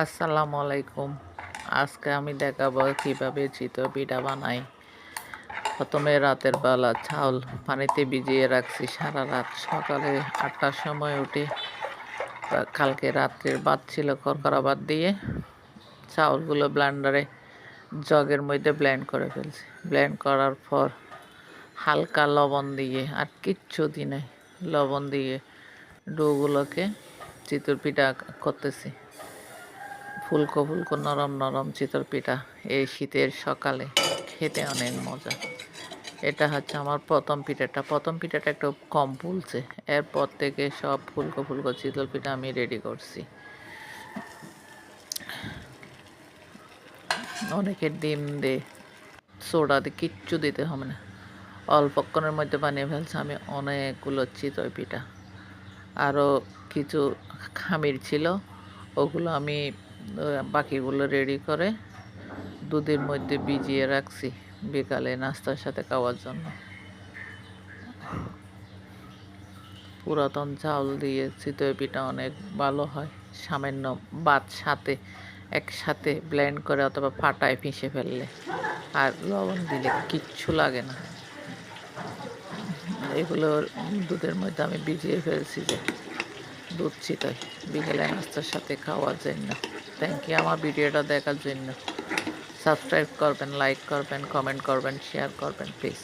আসসালামু আলাইকুম। আজকে আমি দেখাবো কিভাবে চিতই পিঠা বানাই। প্রথমে রাতের বেলা চাউল পানিতে ভিজিয়ে রাখছি সারা রাত। সকালে ৮টার সময় উঠে কালকে রাত্রের ভাত ছিল করকরা ভাত দিয়ে চাউলগুলো ব্লেন্ডারে জগের মধ্যে ব্লেন্ড করে ফেলছি। ব্লেন্ড করার পর হালকা লবণ দিয়ে, আর কিচ্ছু দিই নাই, লবণ দিয়ে ডোগুলোকে চিতই পিঠা করতেছি। ফুলকো ফুলকো নরম নরম চিতই পিঠা এই শীতের সকালে খেতে অনেক মজা। এটা হচ্ছে আমার প্রথম পিঠাটা একটু কম ফুলছে। এরপর থেকে সব ফুলকো ফুলকো চিতই পিঠা আমি রেডি করছি। অনেকে ডিম দে, সোডা দিয়ে, কিচ্ছু দিতে হবে না, অল্পক্ষণের মধ্যে বানিয়ে ফেলছে আমি অনেকগুলো চিতই পিঠা। আরও কিছু খামির ছিল, ওগুলো আমি বাকিগুলো রেডি করে দুধের মধ্যে ভিজিয়ে রাখছি বিকালে নাস্তার সাথে খাওয়ার জন্য। পুরাতন চাউল দিয়ে চিতই পিঠা অনেক ভালো হয়। সামান্য ভাত সাথে একসাথে ব্লেন্ড করে অথবা পাটায় পিষে ফেললে আর লবণ দিলে কিচ্ছু লাগে না। এগুলো দুধের মধ্যে আমি ভিজিয়ে ফেলছি যে দুধ চিতই বিকেলে নাস্তার সাথে খাওয়ার জন্য। থ্যাংক ইউ আমার ভিডিওটা দেখার জন্য। সাবস্ক্রাইব করবেন, লাইক করবেন, কমেন্ট করবেন, শেয়ার করবেন প্লিজ।